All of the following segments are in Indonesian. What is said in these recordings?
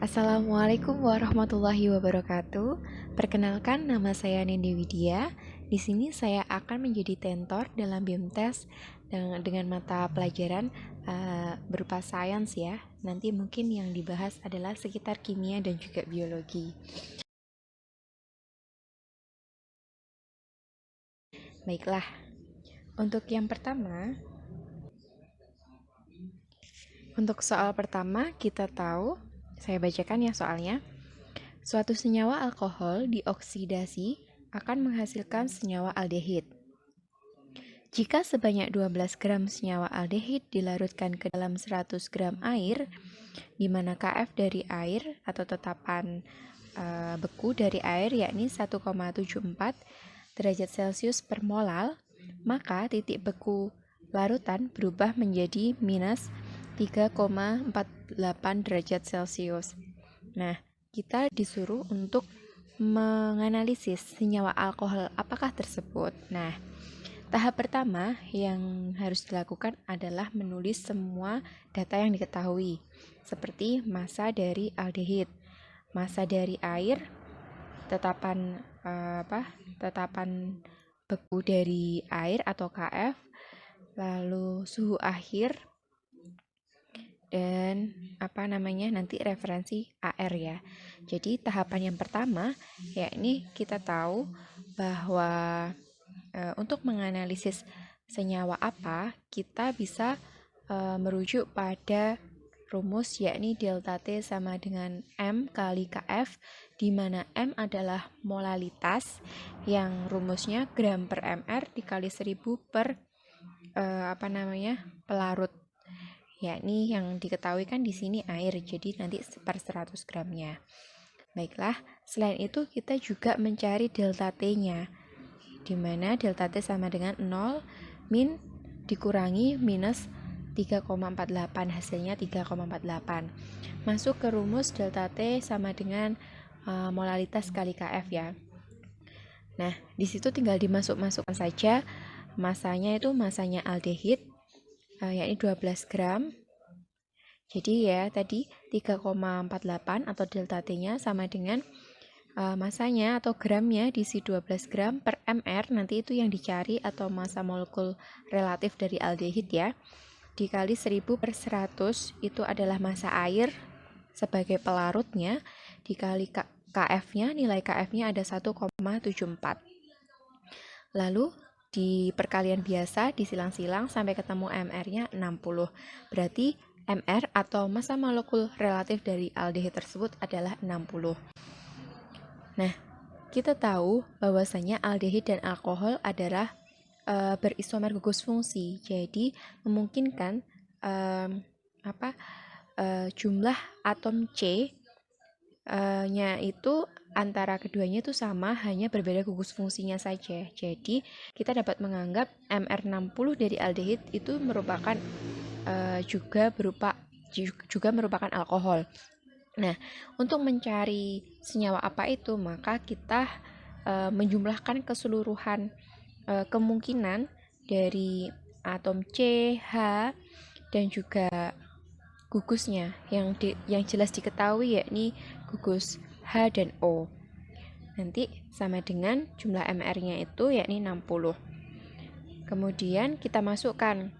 Assalamualaikum warahmatullahi wabarakatuh. Perkenalkan, nama saya Nindi Widya. Di sini saya akan menjadi tentor dalam BIMTes dengan mata pelajaran berupa sains ya. Nanti mungkin yang dibahas adalah sekitar kimia dan juga biologi. Baiklah, untuk yang pertama, untuk soal pertama kita tahu, saya bacakan ya soalnya. Suatu senyawa alkohol dioksidasi akan menghasilkan senyawa aldehid. Jika sebanyak 12 gram senyawa aldehid dilarutkan ke dalam 100 gram air, di mana Kf dari air atau tetapan beku dari air yakni 1,74 derajat Celcius per molal, maka titik beku larutan berubah menjadi minus 3,48 derajat Celcius. Nah, kita disuruh untuk menganalisis senyawa alkohol apakah tersebut. Nah, tahap pertama yang harus dilakukan adalah menulis semua data yang diketahui, seperti massa dari aldehid, massa dari air, tetapan beku dari air atau Kf, lalu suhu akhir, dan nanti referensi AR ya. Jadi tahapan yang pertama yakni kita tahu bahwa untuk menganalisis senyawa apa kita bisa merujuk pada rumus yakni delta T sama dengan M kali Kf, di mana M adalah molalitas yang rumusnya gram per mr dikali 1000 per pelarut, yakni yang diketahui kan di sini air, jadi nanti per 100 gramnya. Baiklah, selain itu kita juga mencari delta T-nya, di mana delta T sama dengan 0 min dikurangi minus 3,48, hasilnya 3,48. Masuk ke rumus delta T sama dengan molalitas kali Kf ya. Nah, di situ tinggal dimasukkan saja masanya, itu masanya aldehid yakni 12 gram. Jadi ya tadi 3,48 atau delta T-nya sama dengan masanya atau gramnya diisi 12 gram per mr, nanti itu yang dicari, atau massa molekul relatif dari aldehid ya, dikali 1000 per 100 itu adalah massa air sebagai pelarutnya, dikali Kf-nya, nilai Kf-nya ada 1,74. Lalu di perkalian biasa disilang-silang sampai ketemu mr-nya 60. Berarti mr atau massa molekul relatif dari aldehid tersebut adalah 60. Nah, kita tahu bahwasanya aldehid dan alkohol adalah berisomer gugus fungsi, jadi memungkinkan jumlah atom C nya itu antara keduanya itu sama, hanya berbeda gugus fungsinya saja. Jadi kita dapat menganggap mr60 dari aldehid itu merupakan juga merupakan alkohol. Nah, untuk mencari senyawa apa itu, maka kita menjumlahkan keseluruhan kemungkinan dari atom C, H, dan juga gugusnya yang jelas diketahui yakni gugus H dan O. Nanti sama dengan jumlah mr-nya itu yakni 60. Kemudian kita masukkan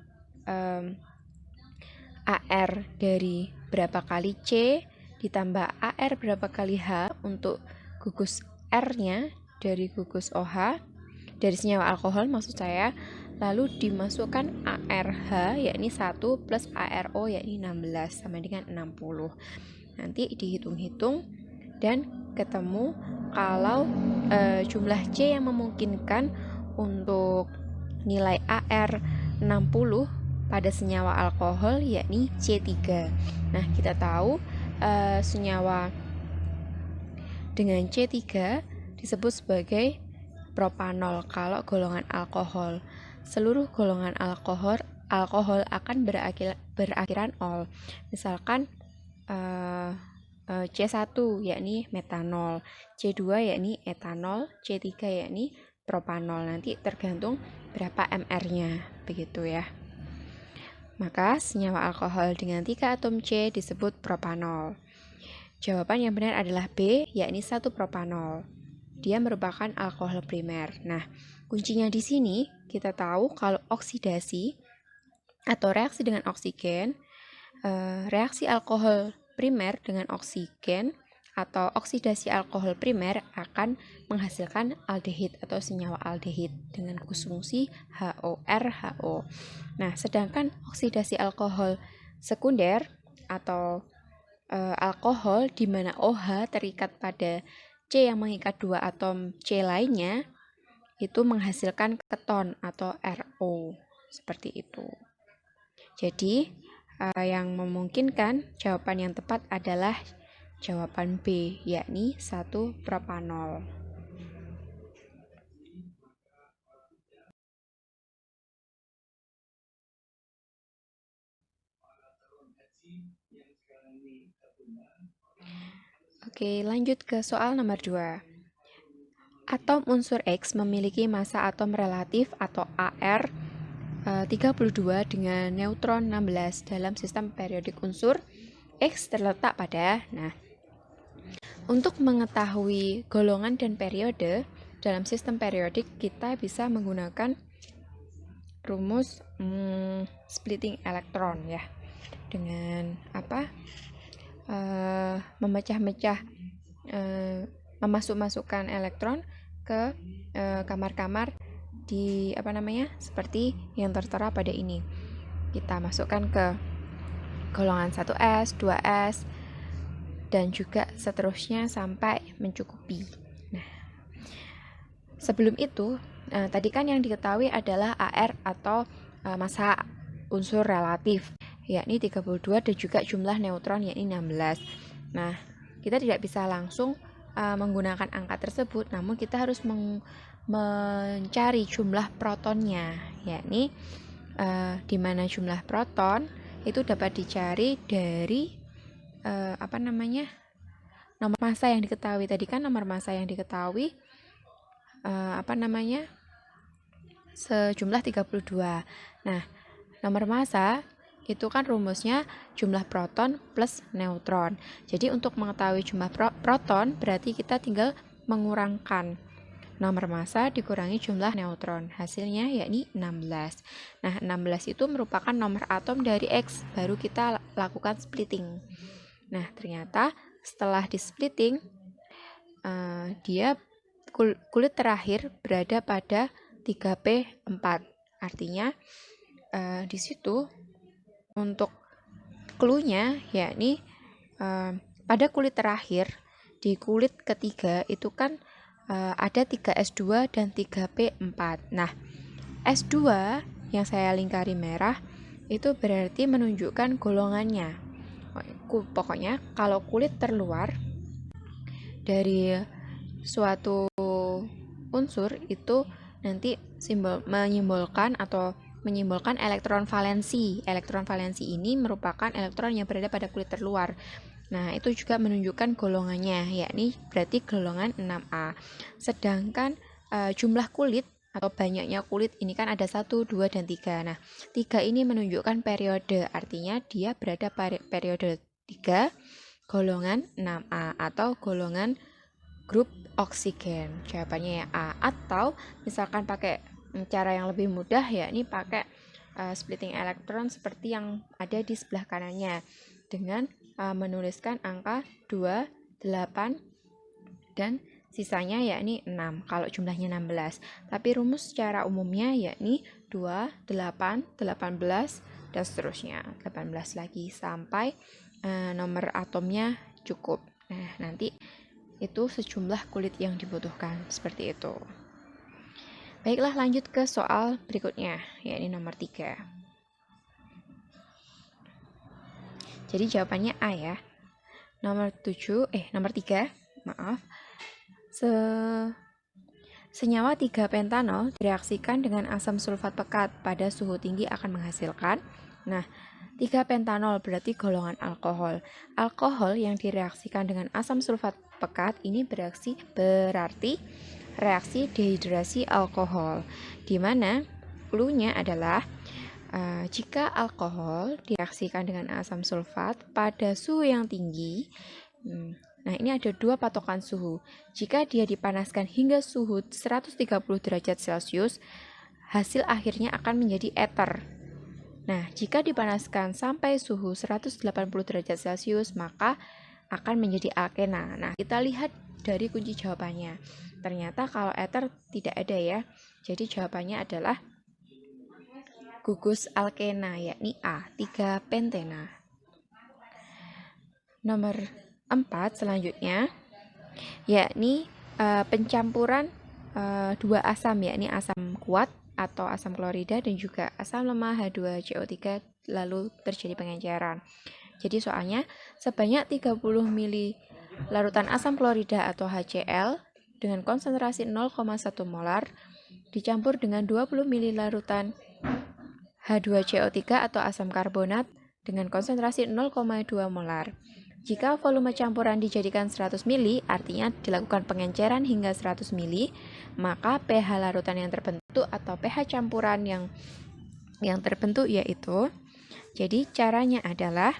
AR dari berapa kali C ditambah AR berapa kali H untuk gugus R-nya dari gugus OH, dari senyawa alkohol maksud saya, lalu dimasukkan ARH yakni 1 plus ARO yakni 16 sama dengan 60. Nanti dihitung-hitung dan ketemu kalau jumlah C yang memungkinkan untuk nilai AR 60 pada senyawa alkohol yakni C3. Nah, kita tahu senyawa dengan C3 disebut sebagai propanol kalau golongan alkohol. Seluruh golongan alkohol akan berakhiran ol. Misalkan C1 yakni metanol, C2 yakni etanol, C3 yakni propanol. Nanti tergantung berapa mr-nya, begitu ya. Maka senyawa alkohol dengan 3 atom C disebut propanol. Jawaban yang benar adalah B, yakni 1-propanol. Dia merupakan alkohol primer. Nah, kuncinya di sini kita tahu kalau oksidasi atau reaksi dengan oksigen, reaksi alkohol primer dengan oksigen atau oksidasi alkohol primer akan menghasilkan aldehid atau senyawa aldehid dengan konsumsi HORHO. Nah, sedangkan oksidasi alkohol sekunder atau alkohol di mana OH terikat pada C yang mengikat dua atom C lainnya itu menghasilkan keton atau RO seperti itu. Jadi yang memungkinkan jawaban yang tepat adalah jawaban B, yakni 1-propanol. Oke, lanjut ke soal nomor 2. Atom unsur X memiliki massa atom relatif atau AR 32 dengan neutron 16 dalam sistem periodik unsur X terletak pada. Nah, untuk mengetahui golongan dan periode dalam sistem periodik, kita bisa menggunakan rumus splitting elektron ya. Dengan memecah-mecah memasuk-masukkan elektron ke kamar-kamar di seperti yang tertera pada ini. Kita masukkan ke golongan 1s, 2s dan juga seterusnya sampai mencukupi. Nah, sebelum itu tadi kan yang diketahui adalah AR atau massa unsur relatif, yakni 32 dan juga jumlah neutron yakni 16. Nah, kita tidak bisa langsung menggunakan angka tersebut, namun kita harus mencari jumlah protonnya, yakni di mana jumlah proton itu dapat dicari dari nomor massa yang diketahui. Tadi kan nomor massa yang diketahui sejumlah 32. Nah, nomor massa itu kan rumusnya jumlah proton plus neutron. Jadi untuk mengetahui jumlah proton berarti kita tinggal mengurangkan nomor massa dikurangi jumlah neutron. Hasilnya yakni 16. Nah, 16 itu merupakan nomor atom dari X. Baru kita lakukan splitting. Nah, ternyata setelah di splitting dia kulit terakhir berada pada 3P4. Artinya di situ untuk clue-nya yakni pada kulit terakhir di kulit ketiga itu kan ada 3S2 dan 3P4. Nah, S2 yang saya lingkari merah itu berarti menunjukkan golongannya. Pokoknya kalau kulit terluar dari suatu unsur itu nanti menyimbolkan elektron valensi. Elektron valensi ini merupakan elektron yang berada pada kulit terluar. Nah, itu juga menunjukkan golongannya, yakni berarti golongan 6A. Sedangkan jumlah kulit atau banyaknya kulit ini kan ada 1, 2, dan 3. Nah, 3 ini menunjukkan periode, artinya dia berada pada periode 3, golongan 6A atau golongan grup oksigen. Jawabannya ya A. Atau misalkan pakai cara yang lebih mudah, yakni pakai splitting elektron seperti yang ada di sebelah kanannya dengan menuliskan angka 2, 8 dan sisanya yakni 6 kalau jumlahnya 16. Tapi rumus secara umumnya yakni 2, 8, 18 dan seterusnya. 18 lagi sampai nomor atomnya cukup. Nah, nanti itu sejumlah kulit yang dibutuhkan seperti itu. Baiklah, lanjut ke soal berikutnya, yakni nomor 3. Jadi jawabannya A ya. Nomor 3, maaf. Senyawa 3-pentanol direaksikan dengan asam sulfat pekat pada suhu tinggi akan menghasilkan. Nah, 3-pentanol berarti golongan alkohol. Alkohol yang direaksikan dengan asam sulfat pekat ini berarti reaksi dehidrasi alkohol, di mana clue-nya adalah jika alkohol direaksikan dengan asam sulfat pada suhu yang tinggi, Nah, ini ada dua patokan suhu. Jika dia dipanaskan hingga suhu 130 derajat Celcius, hasil akhirnya akan menjadi ether. Nah, jika dipanaskan sampai suhu 180 derajat Celcius, maka akan menjadi alkena. Nah, kita lihat dari kunci jawabannya. Ternyata kalau ether tidak ada ya. Jadi jawabannya adalah gugus alkena, yakni A, 3 pentena. Nomor 4 selanjutnya, yakni pencampuran dua asam, yakni asam kuat atau asam klorida dan juga asam lemah H2CO3, lalu terjadi pengenceran. Jadi soalnya sebanyak 30 ml larutan asam klorida atau HCl dengan konsentrasi 0,1 molar dicampur dengan 20 ml larutan H2CO3 atau asam karbonat dengan konsentrasi 0,2 molar. Jika volume campuran dijadikan 100 ml, artinya dilakukan pengenceran hingga 100 ml, maka pH larutan yang terbentuk atau pH campuran yang terbentuk yaitu, jadi caranya adalah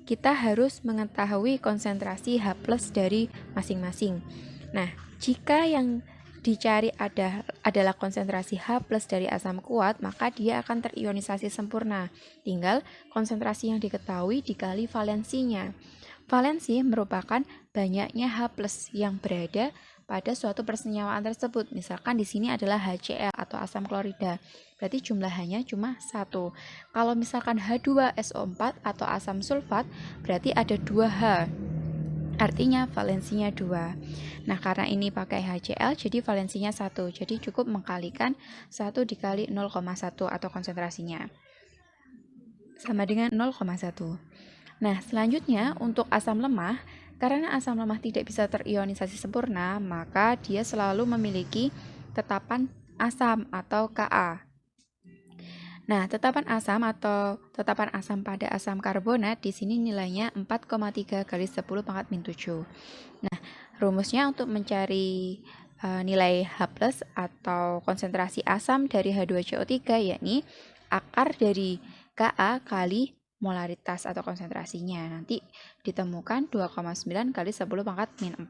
kita harus mengetahui konsentrasi H+ dari masing-masing. Nah, jika yang dicari adalah konsentrasi H+ dari asam kuat, maka dia akan terionisasi sempurna. Tinggal konsentrasi yang diketahui dikali valensinya. Valensi merupakan banyaknya H+ yang berada pada suatu persenyawaan tersebut. Misalkan di sini adalah HCl atau asam klorida. Berarti jumlahnya cuma 1. Kalau misalkan H2SO4 atau asam sulfat, berarti ada 2H. Artinya valensinya 2. Nah, karena ini pakai HCl, jadi valensinya 1. Jadi cukup mengkalikan 1 dikali 0,1 atau konsentrasinya. Sama dengan 0,1. Nah, selanjutnya untuk asam lemah, karena asam lemah tidak bisa terionisasi sempurna, maka dia selalu memiliki tetapan asam atau Ka. Nah, tetapan asam pada asam karbonat di sini nilainya 4,3 kali 10 pangkat min 7. Nah, rumusnya untuk mencari nilai H+ atau konsentrasi asam dari H2CO3 yakni akar dari Ka kali molaritas atau konsentrasinya. Nanti ditemukan 2,9 kali 10 pangkat min 4.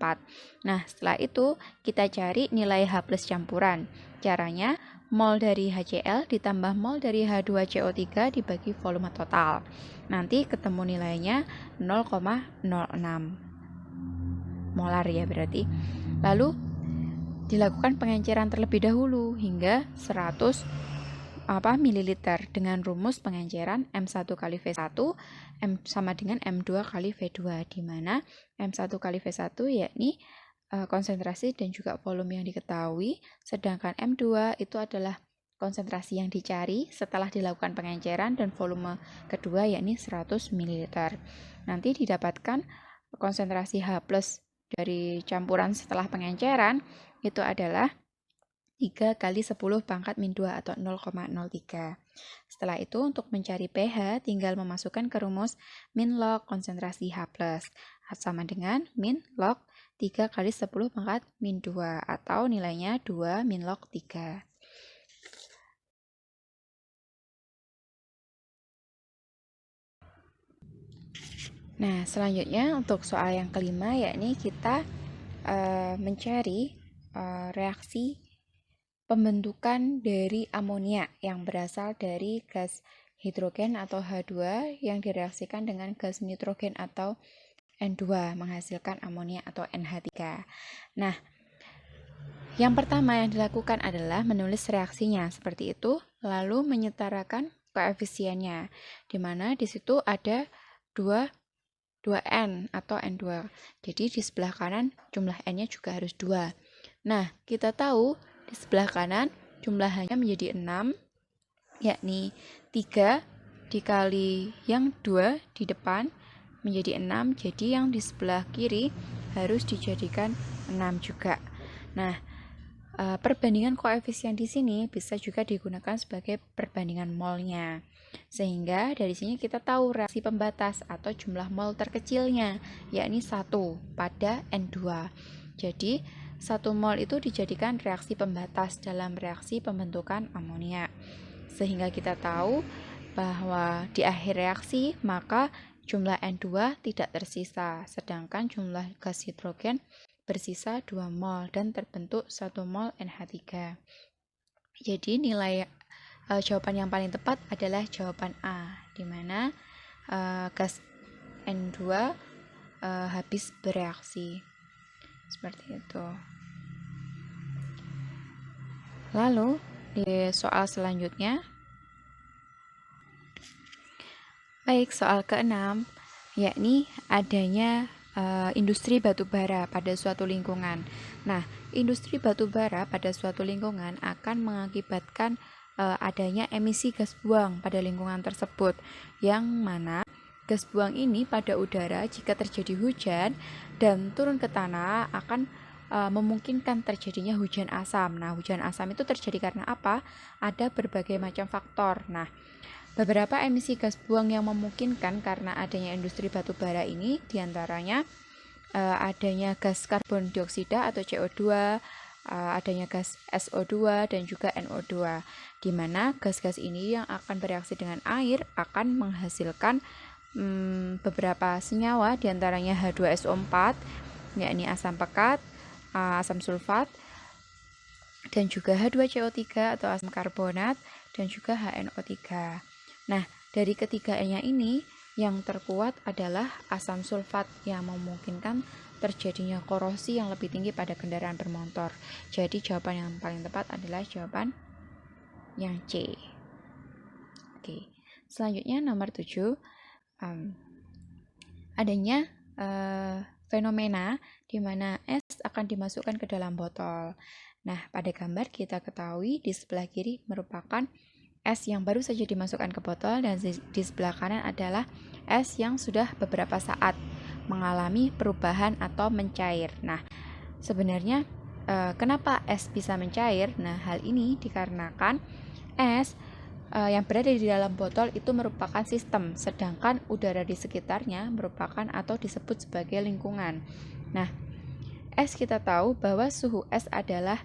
Nah, setelah itu kita cari nilai H+ campuran. Caranya mol dari HCl ditambah mol dari H2CO3 dibagi volume total. Nanti ketemu nilainya 0,06 molar ya berarti. Lalu dilakukan pengenceran terlebih dahulu hingga 100 mililiter dengan rumus pengenceran M1 kali V1 M sama dengan M2 kali V2, di mana M1 kali V1 yakni konsentrasi dan juga volume yang diketahui, sedangkan M2 itu adalah konsentrasi yang dicari setelah dilakukan pengenceran dan volume kedua yakni 100 ml. Nanti didapatkan konsentrasi H+ dari campuran setelah pengenceran itu adalah 3 kali 10 pangkat min 2 atau 0,03. Setelah itu untuk mencari pH tinggal memasukkan ke rumus min log konsentrasi H+ sama dengan min log 3 kali 10 pangkat min 2 atau nilainya 2 min log 3. Nah, selanjutnya untuk soal yang kelima yakni kita mencari reaksi pembentukan dari amonia yang berasal dari gas hidrogen atau H2 yang direaksikan dengan gas nitrogen atau N2 menghasilkan amonia atau NH3. Nah, yang pertama yang dilakukan adalah menulis reaksinya seperti itu, lalu menyetarakan koefisiennya, di mana di situ ada 2N atau N2. Jadi di sebelah kanan jumlah N-nya juga harus 2. Nah, kita tahu di sebelah kanan jumlahnya menjadi 6, yakni 3 dikali yang 2 di depan menjadi 6, jadi yang di sebelah kiri harus dijadikan 6 juga. Nah, perbandingan koefisien di sini bisa juga digunakan sebagai perbandingan molnya. Sehingga dari sini kita tahu reaksi pembatas atau jumlah mol terkecilnya, yakni 1 pada N2. Jadi 1 mol itu dijadikan reaksi pembatas dalam reaksi pembentukan amonia. Sehingga kita tahu bahwa di akhir reaksi maka jumlah N2 tidak tersisa, sedangkan jumlah gas hidrogen bersisa 2 mol dan terbentuk 1 mol NH3. Jadi nilai jawaban yang paling tepat adalah jawaban A, di mana gas N2 habis bereaksi. Seperti itu. Lalu di soal selanjutnya, baik, soal ke-6, yakni adanya industri batubara pada suatu lingkungan. Nah, industri batubara pada suatu lingkungan akan mengakibatkan adanya emisi gas buang pada lingkungan tersebut, yang mana gas buang ini pada udara jika terjadi hujan dan turun ke tanah akan memungkinkan terjadinya hujan asam. Nah, hujan asam itu terjadi karena apa? Ada berbagai macam faktor. Nah, beberapa emisi gas buang yang memungkinkan karena adanya industri batubara ini diantaranya adanya gas karbon dioksida atau CO2, adanya gas SO2 dan juga NO2, di mana gas-gas ini yang akan bereaksi dengan air akan menghasilkan beberapa senyawa, diantaranya H2SO4, yakni asam pekat, asam sulfat, dan juga H2CO3 atau asam karbonat, dan juga HNO3. Nah, dari ketiganya ini yang terkuat adalah asam sulfat yang memungkinkan terjadinya korosi yang lebih tinggi pada kendaraan bermotor. Jadi jawaban yang paling tepat adalah jawaban yang C. Oke. Selanjutnya nomor 7, adanya fenomena di mana es akan dimasukkan ke dalam botol. Nah, pada gambar kita ketahui di sebelah kiri merupakan es yang baru saja dimasukkan ke botol, dan di sebelah kanan adalah es yang sudah beberapa saat mengalami perubahan atau mencair. Nah, sebenarnya kenapa es bisa mencair? Nah, hal ini dikarenakan es yang berada di dalam botol itu merupakan sistem, sedangkan udara di sekitarnya merupakan atau disebut sebagai lingkungan. Nah, es kita tahu bahwa suhu es adalah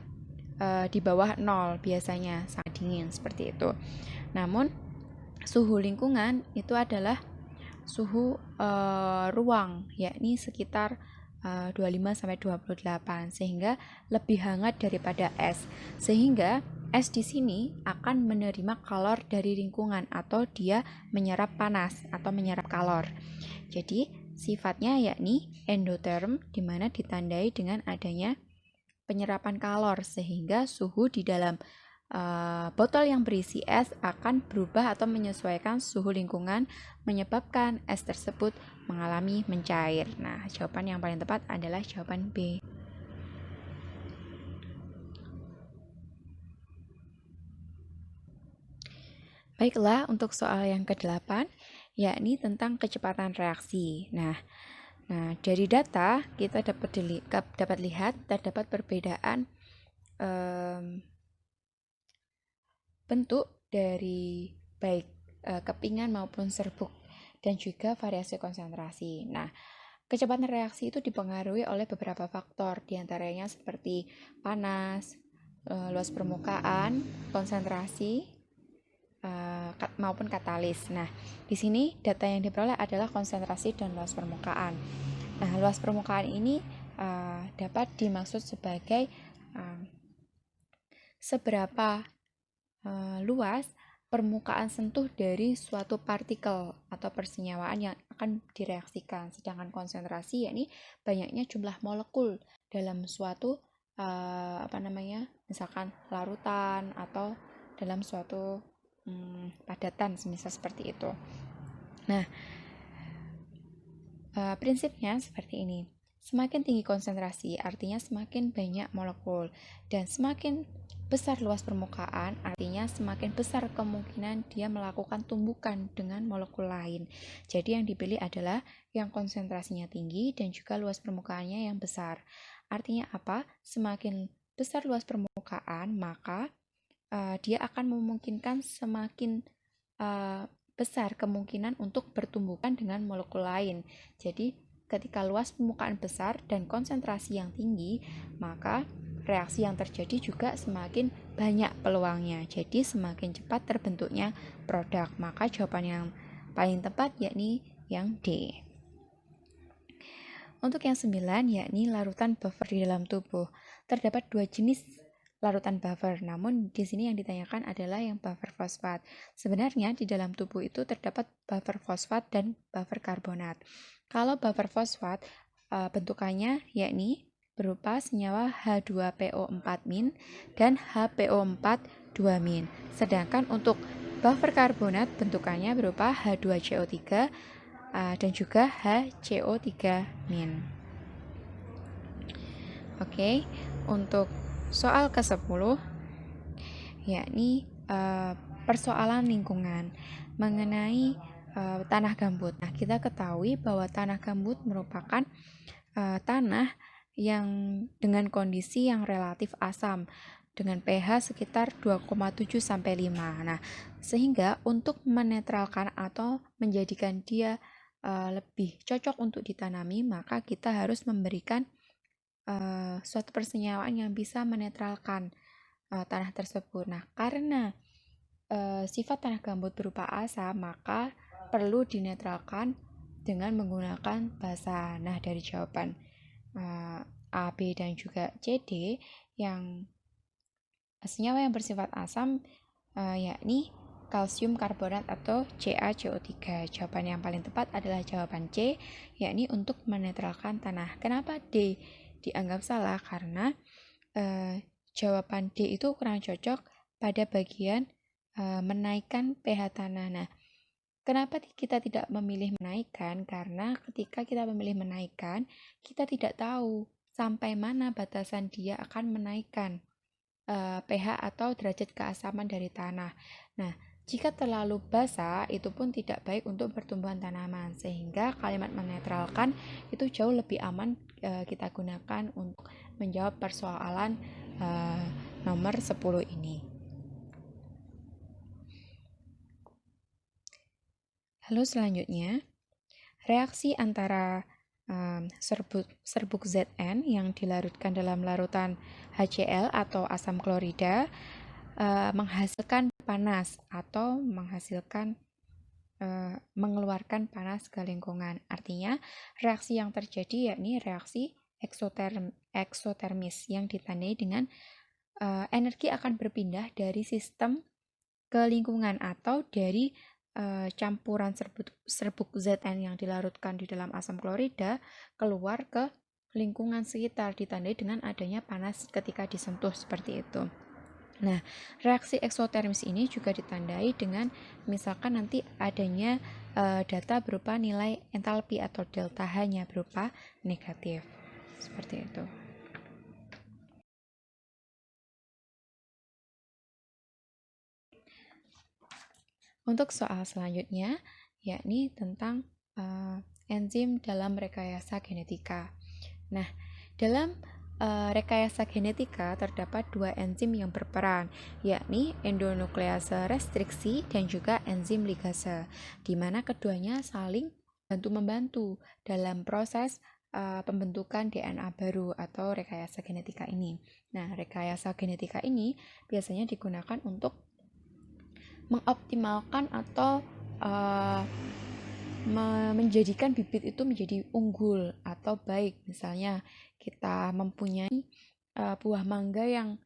di bawah 0 biasanya, sangat dingin seperti itu. Namun suhu lingkungan itu adalah suhu ruang, yakni sekitar 25-28, sehingga lebih hangat daripada es. Sehingga es di sini akan menerima kalor dari lingkungan, atau dia menyerap panas atau menyerap kalor. Jadi sifatnya yakni endotherm, di mana ditandai dengan adanya penyerapan kalor, sehingga suhu di dalam botol yang berisi es akan berubah atau menyesuaikan suhu lingkungan, menyebabkan es tersebut mengalami mencair. Nah, jawaban yang paling tepat adalah jawaban B. Baiklah, untuk soal yang ke-8, yakni tentang kecepatan reaksi. Nah, dari data kita dapat lihat terdapat perbedaan bentuk dari baik kepingan maupun serbuk, dan juga variasi konsentrasi. Nah, kecepatan reaksi itu dipengaruhi oleh beberapa faktor, diantaranya seperti panas, luas permukaan, konsentrasi, maupun katalis. Nah, di sini data yang diperoleh adalah konsentrasi dan luas permukaan. Nah, luas permukaan ini dapat dimaksud sebagai seberapa luas permukaan sentuh dari suatu partikel atau persenyawaan yang akan direaksikan. Sedangkan konsentrasi yakni banyaknya jumlah molekul dalam suatu misalkan larutan atau dalam suatu padatan, semisal seperti itu. Nah, prinsipnya seperti ini. Semakin tinggi konsentrasi artinya semakin banyak molekul, dan semakin besar luas permukaan artinya semakin besar kemungkinan dia melakukan tumbukan dengan molekul lain. Jadi yang dipilih adalah yang konsentrasinya tinggi dan juga luas permukaannya yang besar. Artinya apa? Semakin besar luas permukaan, maka dia akan memungkinkan semakin besar kemungkinan untuk bertumbukan dengan molekul lain. Jadi ketika luas permukaan besar dan konsentrasi yang tinggi, maka reaksi yang terjadi juga semakin banyak peluangnya. Jadi semakin cepat terbentuknya produk. Maka jawaban yang paling tepat yakni yang D. Untuk yang 9, yakni larutan buffer di dalam tubuh. Terdapat 2 jenis larutan buffer, namun di sini yang ditanyakan adalah yang buffer fosfat. Sebenarnya di dalam tubuh itu terdapat buffer fosfat dan buffer karbonat. Kalau buffer fosfat bentukannya yakni berupa senyawa H2PO4- dan HPO4 2-. Sedangkan untuk buffer karbonat bentukannya berupa H2CO3 dan juga HCO3-. Oke, untuk soal ke-10 yakni persoalan lingkungan mengenai tanah gambut. Nah, kita ketahui bahwa tanah gambut merupakan tanah yang dengan kondisi yang relatif asam dengan pH sekitar 2,7 sampai 5. Nah, sehingga untuk menetralkan atau menjadikan dia lebih cocok untuk ditanami, maka kita harus memberikan suatu persenyawaan yang bisa menetralkan tanah tersebut. Nah, karena sifat tanah gambut berupa asam, maka perlu dinetralkan dengan menggunakan basa. Nah, dari jawaban A, B, dan juga C, D, yang senyawa yang bersifat asam yakni kalsium karbonat atau CaCO3. Jawaban yang paling tepat adalah jawaban C, yakni untuk menetralkan tanah. Kenapa D dianggap salah? Karena jawaban D itu kurang cocok pada bagian menaikkan pH tanah. Nah, kenapa kita tidak memilih menaikkan? Karena ketika kita memilih menaikkan, kita tidak tahu sampai mana batasan dia akan menaikkan pH atau derajat keasaman dari tanah. Nah, jika terlalu basah, itu pun tidak baik untuk pertumbuhan tanaman, sehingga kalimat menetralkan itu jauh lebih aman kita gunakan untuk menjawab persoalan nomor 10 ini. Lalu selanjutnya, reaksi antara serbuk Zn yang dilarutkan dalam larutan HCl atau asam klorida menghasilkan panas atau mengeluarkan panas ke lingkungan. Artinya, reaksi yang terjadi yakni reaksi eksotermis yang ditandai dengan energi akan berpindah dari sistem ke lingkungan atau dari campuran serbuk Zn yang dilarutkan di dalam asam klorida keluar ke lingkungan sekitar, ditandai dengan adanya panas ketika disentuh seperti itu. Nah, reaksi eksotermis ini juga ditandai dengan misalkan nanti adanya data berupa nilai entalpi atau delta H-nya berupa negatif. Seperti itu. Untuk soal selanjutnya, yakni tentang enzim dalam rekayasa genetika. Nah, dalam rekayasa genetika terdapat 2 enzim yang berperan, yakni endonuklease restriksi dan juga enzim ligase, di mana keduanya saling bantu-membantu dalam proses pembentukan DNA baru atau rekayasa genetika ini. Nah, rekayasa genetika ini biasanya digunakan untuk mengoptimalkan atau menjadikan bibit itu menjadi unggul atau baik. Misalnya kita mempunyai buah mangga yang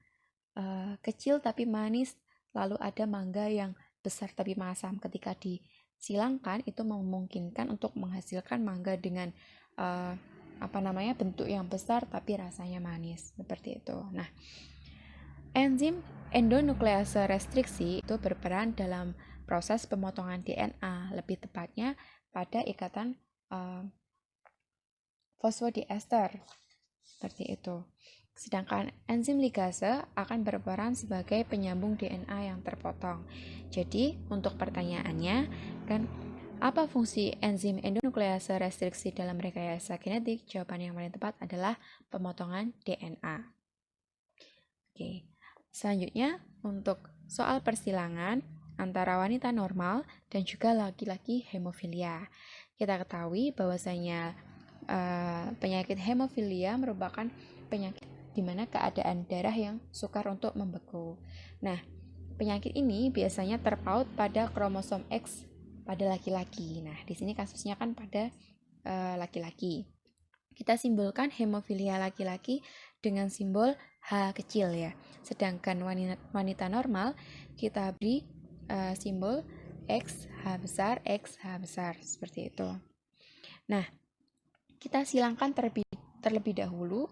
kecil tapi manis, lalu ada mangga yang besar tapi masam. Ketika disilangkan itu memungkinkan untuk menghasilkan mangga dengan bentuk yang besar tapi rasanya manis, seperti itu. Nah, enzim endonuklease restriksi itu berperan dalam proses pemotongan DNA, lebih tepatnya pada ikatan fosfodiester, seperti itu. Sedangkan enzim ligase akan berperan sebagai penyambung DNA yang terpotong. Jadi, untuk pertanyaannya, kan apa fungsi enzim endonuklease restriksi dalam rekayasa genetik? Jawaban yang paling tepat adalah pemotongan DNA. Oke. Selanjutnya, untuk soal persilangan antara wanita normal dan juga laki-laki hemofilia. Kita ketahui bahwasanya penyakit hemofilia merupakan penyakit di mana keadaan darah yang sukar untuk membeku. Nah, penyakit ini biasanya terpaut pada kromosom X pada laki-laki. Nah, di sini kasusnya kan pada laki-laki. Kita simbolkan hemofilia laki-laki dengan simbol H kecil ya. Sedangkan wanita normal kita beri simbol XH besar seperti itu. Nah, kita silangkan terlebih dahulu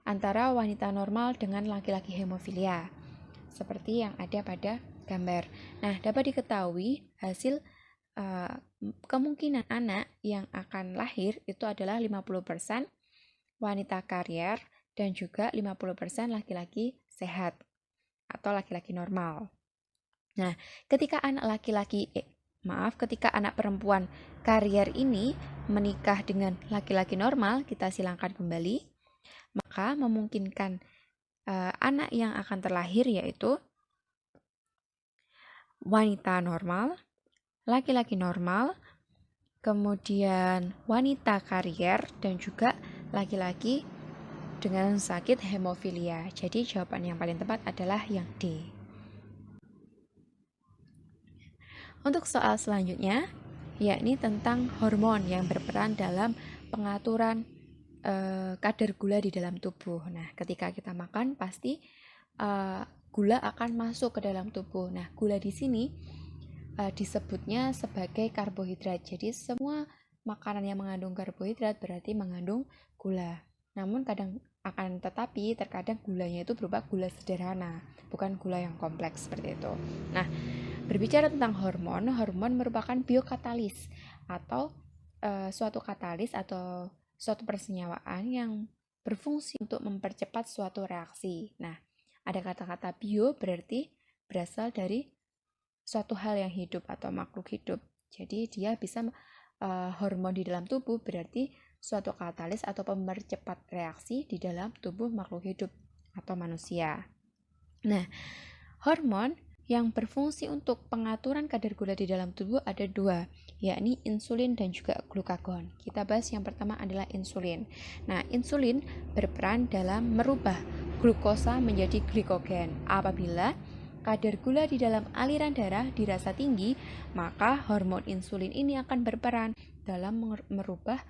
antara wanita normal dengan laki-laki hemofilia seperti yang ada pada gambar. Nah, dapat diketahui hasil kemungkinan anak yang akan lahir itu adalah 50% wanita karier dan juga 50% laki-laki sehat atau laki-laki normal. Nah, ketika anak perempuan karier ini menikah dengan laki-laki normal, kita silangkan kembali, maka memungkinkan anak yang akan terlahir yaitu wanita normal, laki-laki normal, kemudian wanita karier, dan juga laki-laki dengan sakit hemofilia. Jadi jawaban yang paling tepat adalah yang D. Untuk soal selanjutnya, yakni tentang hormon yang berperan dalam pengaturan kadar gula di dalam tubuh. Nah, ketika kita makan pasti gula akan masuk ke dalam tubuh. Nah, gula di sini disebutnya sebagai karbohidrat. Jadi semua makanan yang mengandung karbohidrat berarti mengandung gula. Namun tetapi terkadang gulanya itu berupa gula sederhana, bukan gula yang kompleks seperti itu. Nah, berbicara tentang hormon merupakan biokatalis atau suatu katalis atau suatu persenyawaan yang berfungsi untuk mempercepat suatu reaksi. Nah, ada kata-kata bio berarti berasal dari suatu hal yang hidup atau makhluk hidup. Jadi dia bisa hormon di dalam tubuh berarti suatu katalis atau pemercepat reaksi di dalam tubuh makhluk hidup atau manusia. Nah, hormon yang berfungsi untuk pengaturan kadar gula di dalam tubuh ada dua, yakni insulin dan juga glukagon. Kita bahas yang pertama adalah insulin. Nah, insulin berperan dalam merubah glukosa menjadi glikogen. Apabila kadar gula di dalam aliran darah dirasa tinggi, maka hormon insulin ini akan berperan dalam merubah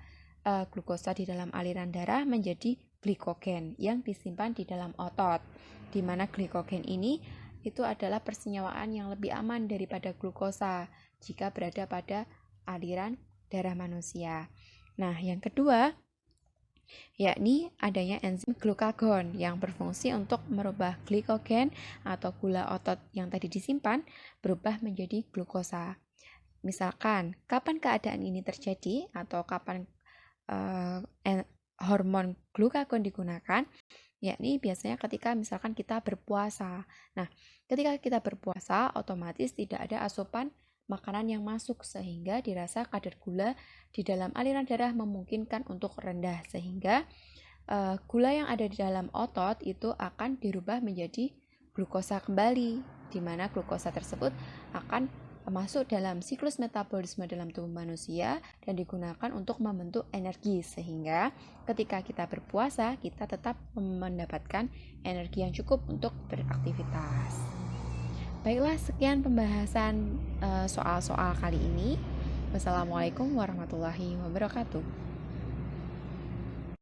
glukosa di dalam aliran darah menjadi glikogen yang disimpan di dalam otot, di mana glikogen ini itu adalah persenyawaan yang lebih aman daripada glukosa jika berada pada aliran darah manusia. Nah, yang kedua yakni adanya enzim glukagon yang berfungsi untuk merubah glikogen atau gula otot yang tadi disimpan berubah menjadi glukosa. Misalkan, kapan keadaan ini terjadi atau kapan hormon glukagon digunakan, yakni biasanya ketika misalkan kita berpuasa. Nah, ketika kita berpuasa, otomatis tidak ada asupan makanan yang masuk sehingga dirasa kadar gula di dalam aliran darah memungkinkan untuk rendah, sehingga gula yang ada di dalam otot itu akan dirubah menjadi glukosa kembali, di mana glukosa tersebut akan masuk dalam siklus metabolisme dalam tubuh manusia dan digunakan untuk membentuk energi, sehingga ketika kita berpuasa kita tetap mendapatkan energi yang cukup untuk beraktivitas. Baiklah, sekian pembahasan soal-soal kali ini. Wassalamualaikum warahmatullahi wabarakatuh.